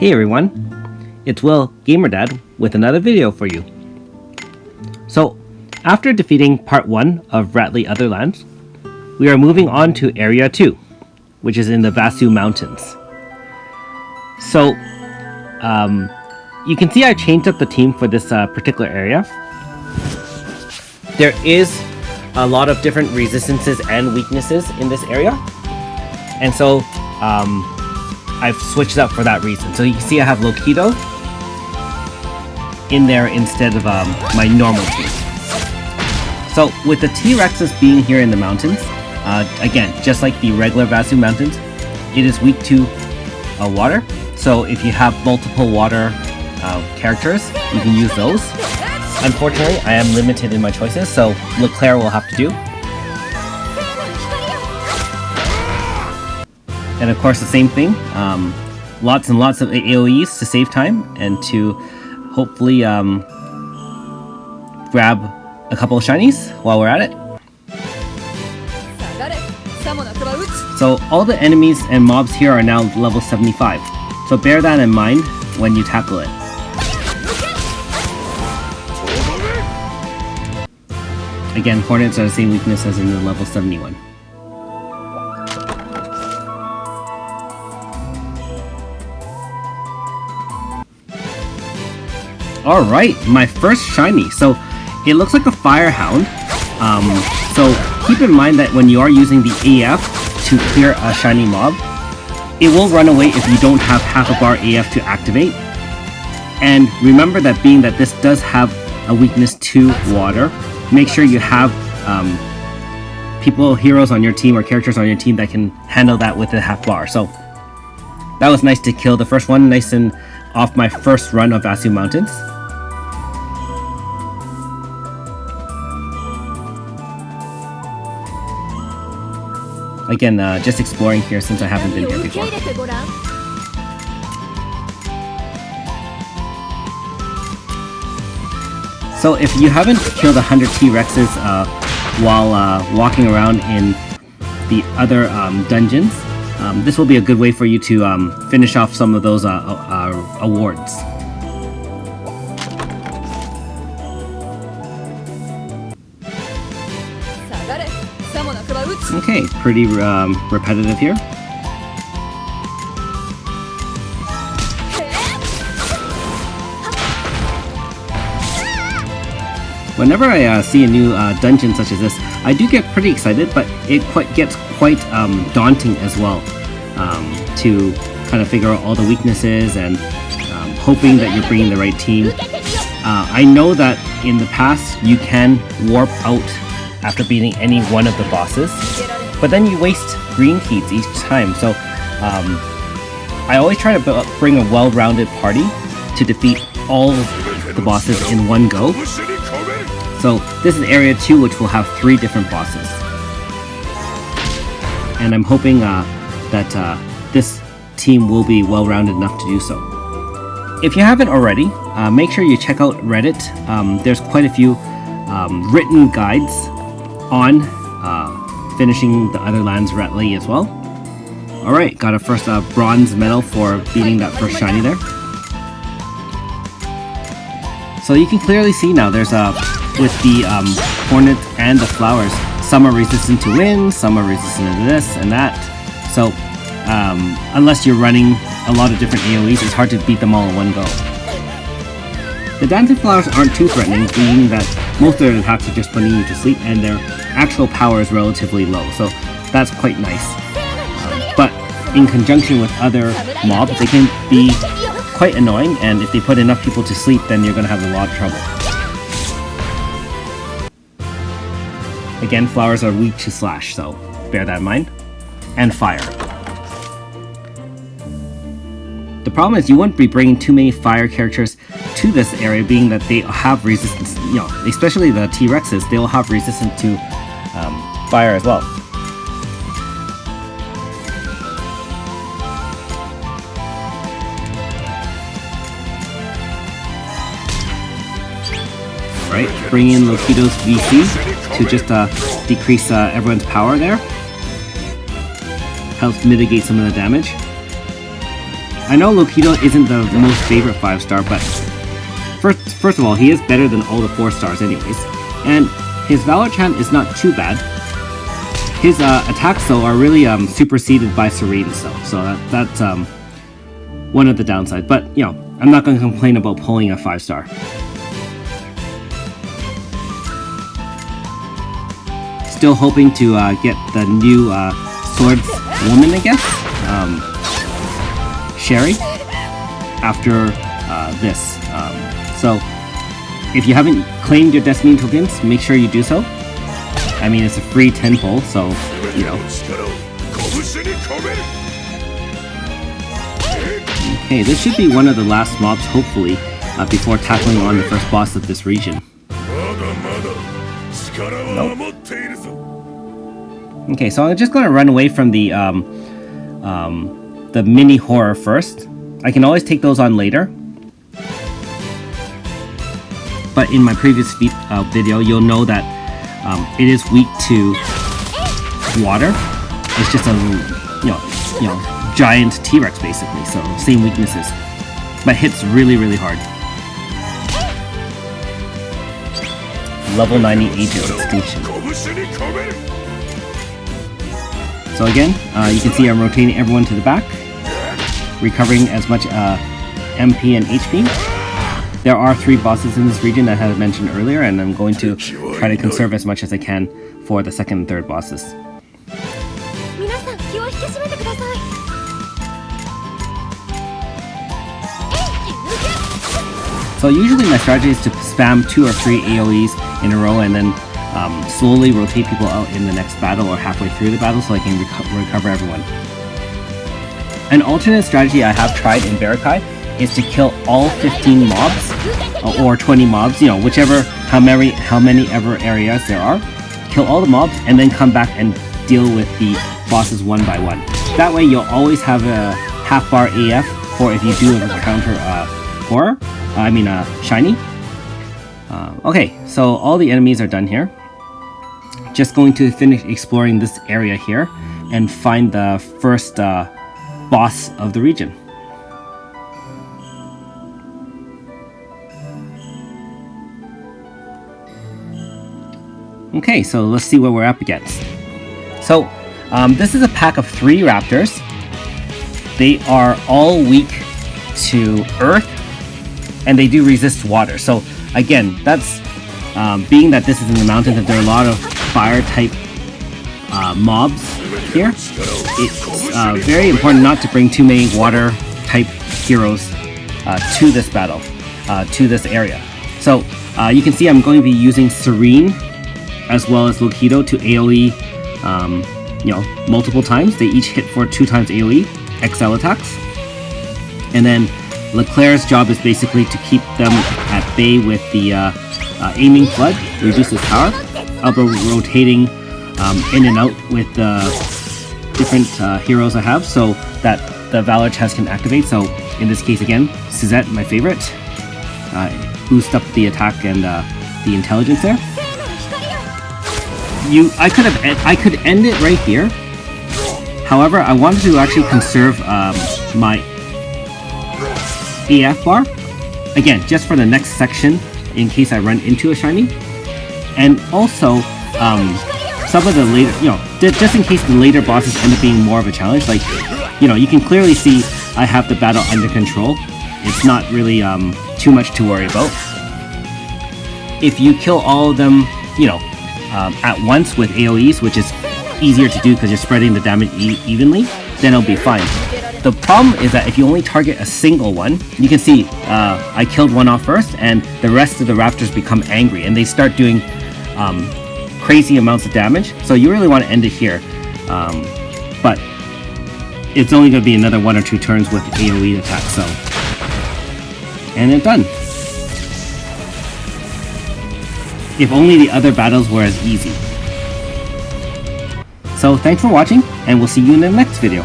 Hey everyone, it's Will Gamerdad with another video for you. So, after defeating part 1 of Ratle Otherlands, we are moving on to area 2, which is in the Vasu mountains. So, you can see I changed up the team for this particular area. There is a lot of different resistances and weaknesses in this area, and so I've switched up for that reason. So you can see I have Loquito in there instead of my normal team. So with the T-Rexes being here in the mountains, again, just like the regular Vasu mountains, it is weak to water. So if you have multiple water characters, you can use those. Unfortunately, I am limited in my choices, so Leclerc will have to do. And of course the same thing, lots and lots of AoEs to save time and to hopefully grab a couple of shinies while we're at it. So all the enemies and mobs here are now level 75, so bear that in mind when you tackle it. Again, Hornets are the same weakness as in the level 71. Alright, my first shiny. So it looks like a fire hound. So keep in mind that when you are using the AF to clear a shiny mob, it will run away if you don't have half a bar AF to activate. And remember that being that this does have a weakness to water, make sure you have heroes on your team or characters on your team that can handle that with a half bar. So that was nice to kill the first one, nice and off my first run of Vasu Mountains. Again, just exploring here since I haven't been here before. So if you haven't killed 100 T-Rexes while walking around in the other dungeons, this will be a good way for you to finish off some of those awards. Okay, pretty repetitive here. Whenever I see a new dungeon such as this, I do get pretty excited, but it gets quite daunting as well to kind of figure out all the weaknesses and hoping that you're bringing the right team. I know that in the past you can warp out after beating any one of the bosses, but then you waste green keys each time. So I always try to bring a well-rounded party to defeat all the bosses in one go. So this is area 2, which will have 3 different bosses. And I'm hoping that this team will be well-rounded enough to do so. If you haven't already, make sure you check out Reddit. There's quite a few written guides on finishing the Otherlands Ratle as well. Alright, got a first bronze medal for beating that first shiny there. So you can clearly see now there's with the hornets and the flowers, some are resistant to wind, some are resistant to this and that. So unless you're running a lot of different AoEs, it's hard to beat them all in one go. The dancing flowers aren't too threatening, being that most of their attacks are just putting you to sleep and their actual power is relatively low, so that's quite nice. But in conjunction with other mobs, they can be quite annoying, and if they put enough people to sleep, then you're going to have a lot of trouble. Again, flowers are weak to slash, so bear that in mind. And fire. The problem is you wouldn't be bringing too many fire characters to this area, being that they have resistance, especially the T-Rexes, they will have resistance to fire as well. Right, bring in Loquito's VC to just decrease everyone's power there. Helps mitigate some of the damage. I know Lokido isn't the most favorite 5-star, but first of all, he is better than all the 4 stars anyways. And his Valor Chant is not too bad. His attacks though are really superseded by Serene, so that's one of the downsides. But you know, I'm not going to complain about pulling a 5-star. Still hoping to get the new swords woman, I guess, Sherry, after this. So if you haven't claimed your Destiny tokens, make sure you do so. I mean, it's a free 10 pull, so, you know. Okay, this should be one of the last mobs, hopefully, before tackling on the first boss of this region. Nope. Okay, so I'm just going to run away from the mini horror first. I can always take those on later. But in my previous video, you'll know that it is weak to water. It's just a you know giant T-Rex basically, so same weaknesses, but hits really hard. Level 90 Age of Extinction. So again, you can see I'm rotating everyone to the back, recovering as much MP and HP. There are 3 bosses in this region that I had mentioned earlier, and I'm going to try to conserve as much as I can for the 2nd and 3rd bosses. So usually my strategy is to spam 2 or 3 AoEs in a row and then slowly rotate people out in the next battle or halfway through the battle so I can recover everyone. An alternate strategy I have tried in Barakai is to kill all 15 mobs or 20 mobs, you know, whichever, how many ever areas there are. Kill all the mobs and then come back and deal with the bosses one by one. That way you'll always have a half bar AF for if you do encounter horror. Shiny. Okay, so all the enemies are done here. Just going to finish exploring this area here and find the first boss of the region. Okay, so let's see what we're up against. So, this is a pack of 3 raptors. They are all weak to earth, and they do resist water. So, again, that's being that this is in the mountains and there are a lot of fire type mobs here. It's very important not to bring too many water type heroes to this battle, to this area. So, you can see I'm going to be using Serene as well as Lokido to AoE, multiple times. They each hit for 2 times AoE, XL attacks. And then Leclerc's job is basically to keep them at bay with the aiming flood, reduces power. I'll be rotating in and out with the different heroes I have so that the Valor Chest can activate. So in this case again, Suzette, my favorite, boost up the attack and the intelligence there. I could end it right here. However, I wanted to actually conserve my AF bar again, just for the next section in case I run into a shiny, and also some of the later, just in case the later bosses end up being more of a challenge. Like, you can clearly see I have the battle under control. It's not really too much to worry about. If you kill all of them, at once with AoEs, which is easier to do because you're spreading the damage evenly, then it'll be fine. The problem is that if you only target a single one, you can see I killed one off first, and the rest of the raptors become angry and they start doing crazy amounts of damage. So you really want to end it here, but it's only going to be another 1 or 2 turns with AoE attack. So, and it's done. If only the other battles were as easy. So thanks for watching, and we'll see you in the next video.